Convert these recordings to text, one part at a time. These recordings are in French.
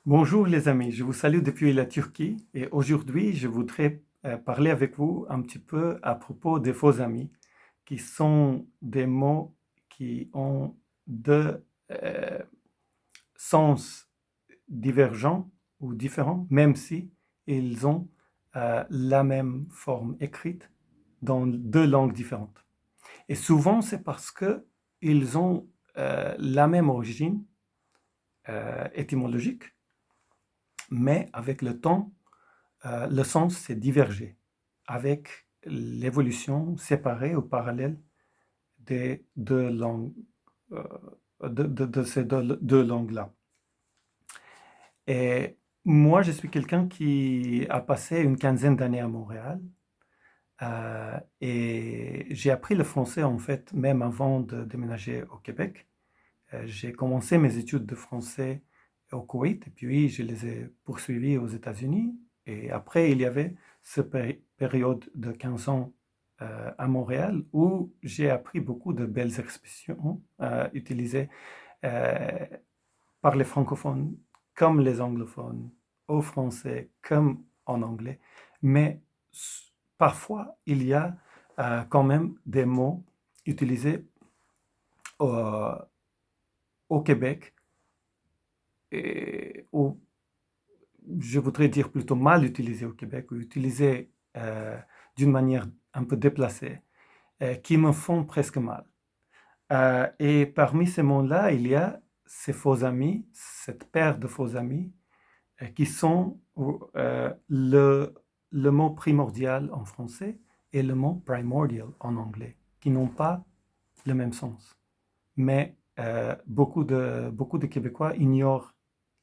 Bonjour les amis, je vous salue depuis la Turquie et aujourd'hui je voudrais parler avec vous un petit peu à propos des faux amis, qui sont des mots qui ont deux euh, sens divergents ou différents, même si ils ont la même forme écrite dans deux langues différentes. Et souvent c'est parce que ils ont la même origine étymologique, mais avec le temps le sens s'est divergé avec l'évolution séparée ou parallèle des deux langues, euh, de ces deux langues-là. Et moi, je suis quelqu'un qui a passé une quinzaine d'années à Montréal et j'ai appris le français en fait même avant de déménager au Québec. J'ai commencé mes études de français au Koweït et puis je les ai poursuivies aux États-Unis. Et après, il y avait cette période de 15 ans à Montréal où j'ai appris beaucoup de belles expressions utilisées euh, par les francophones comme les anglophones, au français comme en anglais. Mais parfois, il y a quand même des mots utilisés au, au Québec ou je voudrais dire plutôt mal utilisé au Québec, ou utilisé d'une manière un peu déplacée, qui me font presque mal. Et parmi ces mots-là, il y a ces faux amis, cette paire de faux amis, qui sont le mot primordial en français et le mot primordial en anglais, qui n'ont pas le même sens. Mais beaucoup de Québécois ignorent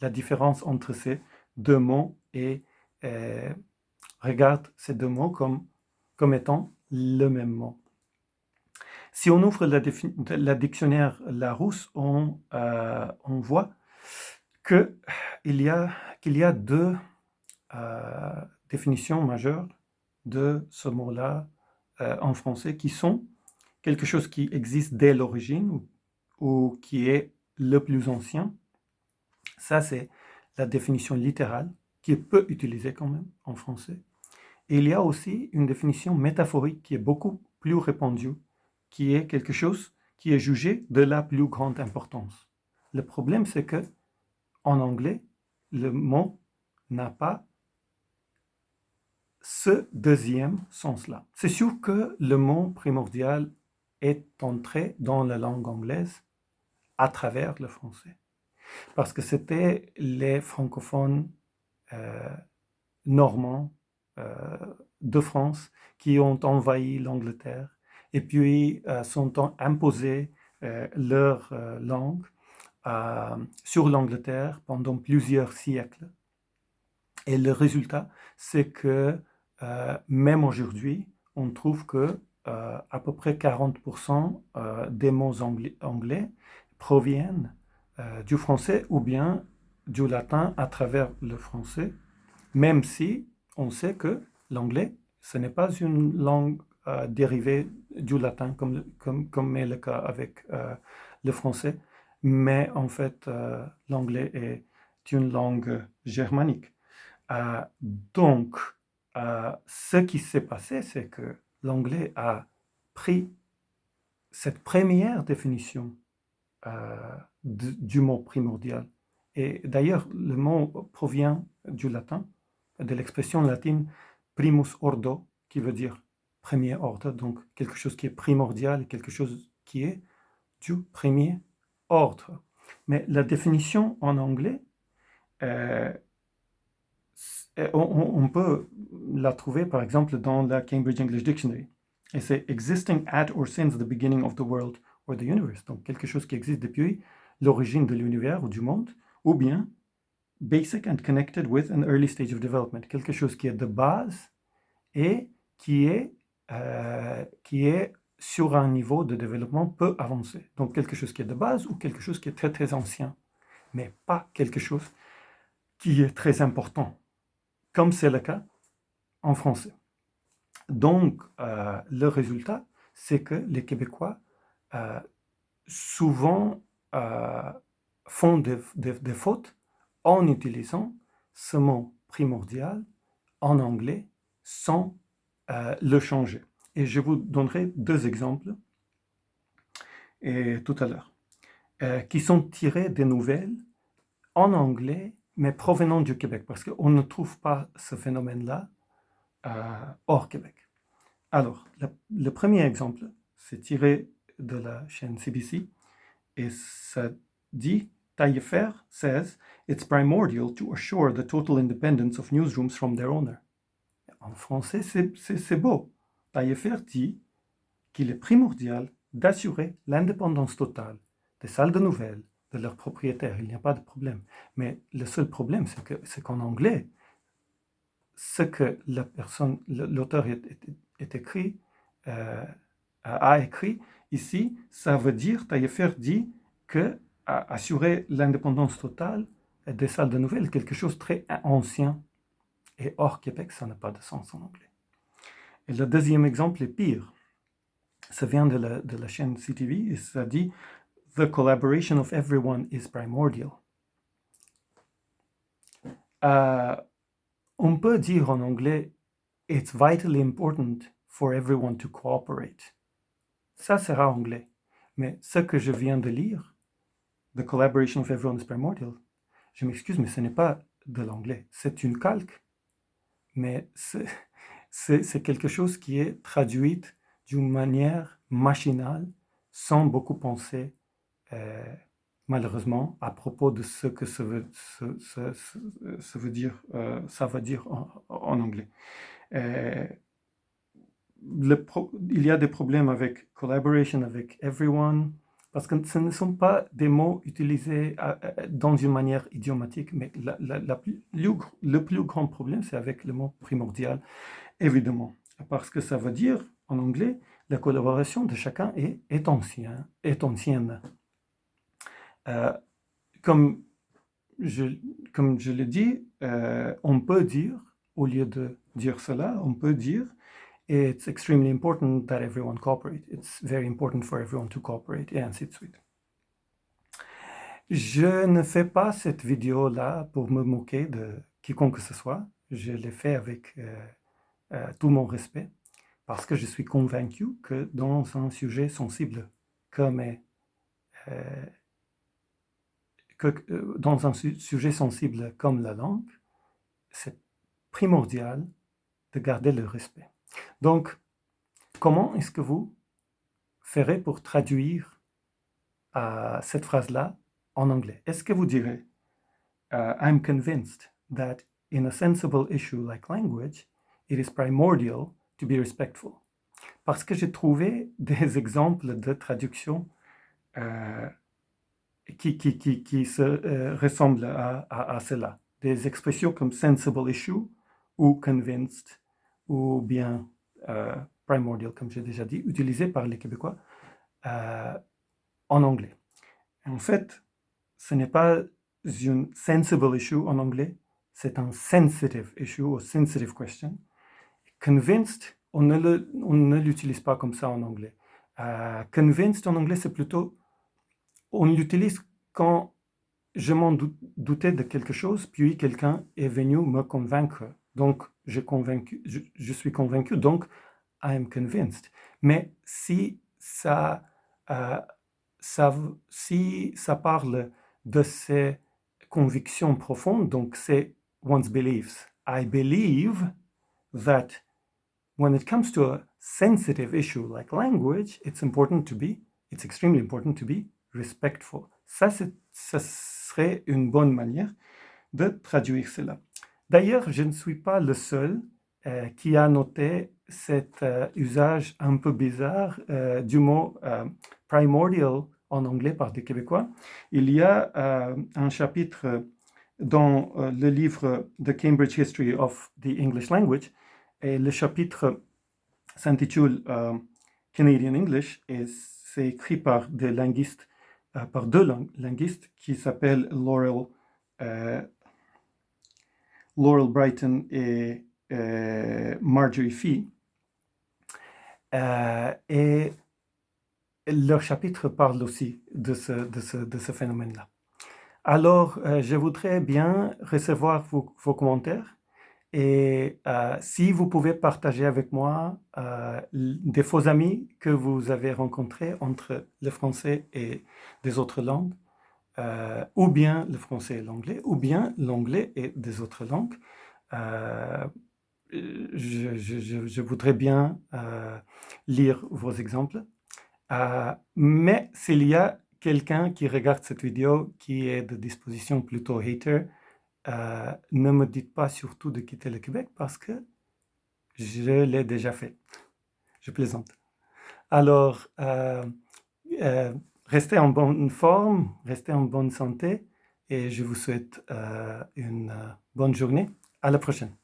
la différence entre ces deux mots et euh, regardent ces deux mots comme étant le même mot. Si on ouvre la dictionnaire Larousse, on voit que il y a, qu'il y a deux euh, définitions majeures de ce mot-là en français qui sont quelque chose qui existe dès l'origine ou qui est le plus ancien. Ça, c'est la définition littérale qui est peu utilisée quand même en français. Et il y a aussi une définition métaphorique qui est beaucoup plus répandue, qui est quelque chose qui est jugé de la plus grande importance. Le problème, c'est que en anglais, le mot n'a pas ce deuxième sens-là. C'est sûr que le mot primordial est entré dans la langue anglaise à travers le français, parce que c'était les francophones euh, normands euh, de France qui ont envahi l'Angleterre et puis sont imposés leur langue sur l'Angleterre pendant plusieurs siècles. Et le résultat, c'est que même aujourd'hui, on trouve que à peu près 40% des mots anglais proviennent du français ou bien du latin à travers le français, même si on sait que l'anglais, ce n'est pas une langue dérivée du latin comme est le cas avec le français, mais en fait, l'anglais est une langue germanique. Donc, ce qui s'est passé, c'est que l'anglais a pris cette première définition euh, du mot primordial. Et d'ailleurs, le mot provient du latin, de l'expression latine primus ordo, qui veut dire premier ordre, donc quelque chose qui est primordial et quelque chose qui est du premier ordre. Mais la définition en anglais, euh, on peut la trouver par exemple dans la Cambridge English Dictionary. Et c'est existing at or since the beginning of the world or the universe. Donc quelque chose qui existe depuis l'origine de l'univers ou du monde, ou bien basic and connected with an early stage of development. Quelque chose qui est de base et qui est sur un niveau de développement peu avancé. Donc quelque chose qui est de base ou quelque chose qui est très très ancien, mais pas quelque chose qui est très important, comme c'est le cas en français. Donc, le résultat, c'est que les Québécois euh, souvent euh, font des fautes en utilisant ce mot primordial en anglais sans le changer. Et je vous donnerai 2 exemples tout à l'heure, qui sont tirés des nouvelles en anglais, mais provenant du Québec, parce qu'on ne trouve pas ce phénomène-là hors Québec. Alors, le premier exemple, c'est tiré de la chaîne CBC, et ça dit, Taillefer says, it's primordial to assure the total independence of newsrooms from their owner. En français, c'est beau. Taillefer dit qu'il est primordial d'assurer l'indépendance totale des salles de nouvelles de leurs propriétaires. Il n'y a pas de problème. Mais le seul problème, c'est qu'en anglais, ce que la personne, l'auteur est écrit, a écrit ici, ça veut dire, Taillefer dit que assurer l'indépendance totale des salles de nouvelles, quelque chose de très ancien. Et hors Québec, ça n'a pas de sens en anglais. Et le deuxième exemple est pire. Ça vient de la chaîne CTV et ça dit The collaboration of everyone is primordial. On peut dire en anglais It's vitally important for everyone to cooperate. Ça sera anglais. Mais ce que je viens de lire, The collaboration of everyone is primordial, je m'excuse, mais ce n'est pas de l'anglais. C'est une calque, mais c'est quelque chose qui est traduit d'une manière machinale, sans beaucoup penser, malheureusement, à propos de ce que ça veut dire en anglais. Il y a des problèmes avec collaboration, avec everyone, parce que ce ne sont pas des mots utilisés dans une manière idiomatique, mais le plus grand problème, c'est avec le mot primordial, évidemment, parce que ça veut dire, en anglais, la collaboration de chacun est ancienne. Comme je l'ai dit, on peut dire, au lieu de dire cela, on peut dire It's extremely important that everyone cooperate. It's very important for everyone to cooperate, et ainsi de suite. Je ne fais pas cette vidéo-là pour me moquer de quiconque que ce soit. Je l'ai fait avec tout mon respect, parce que je suis convaincu que dans un sujet sensible comme dans un sujet sensible comme la langue, c'est primordial de garder le respect. Donc, comment est-ce que vous ferez pour traduire cette phrase-là en anglais? Est-ce que vous direz I'm convinced that in a sensible issue like language, it is primordial to be respectful. Parce que j'ai trouvé des exemples de traduction qui se ressemblent à cela. Des expressions comme sensible issue ou convinced ou bien primordial, comme j'ai déjà dit, utilisées par les Québécois en anglais. En fait, ce n'est pas une sensible issue en anglais, c'est un sensitive issue ou sensitive question. Convinced, on ne l'utilise pas comme ça en anglais. Convinced en anglais, c'est plutôt, on l'utilise quand je m'en doutais de quelque chose, puis quelqu'un est venu me convaincre. Donc, je suis convaincu, donc, I am convinced. Mais si ça parle de ses convictions profondes, donc c'est one's beliefs. I believe that when it comes to a sensitive issue like language, it's extremely important to be respectful. Ça serait une bonne manière de traduire cela. D'ailleurs, je ne suis pas le seul qui a noté cet usage un peu bizarre du mot primordial en anglais par des Québécois. Il y a un chapitre dans le livre The Cambridge History of the English Language, et le chapitre s'intitule Canadian English, et c'est écrit par deux linguistes qui s'appellent Laurel Brighton et Marjorie Fee. Et leur chapitre parle aussi de ce phénomène-là. Alors, je voudrais bien recevoir vos commentaires et si vous pouvez partager avec moi des faux amis que vous avez rencontrés entre le français et des autres langues, ou bien le français et l'anglais, ou bien l'anglais et des autres langues. Euh, je voudrais bien lire vos exemples. Mais s'il y a quelqu'un qui regarde cette vidéo qui est de disposition plutôt hater, ne me dites pas surtout de quitter le Québec parce que je l'ai déjà fait. Je plaisante. Alors, euh, restez en bonne forme, restez en bonne santé et je vous souhaite une bonne journée. À la prochaine.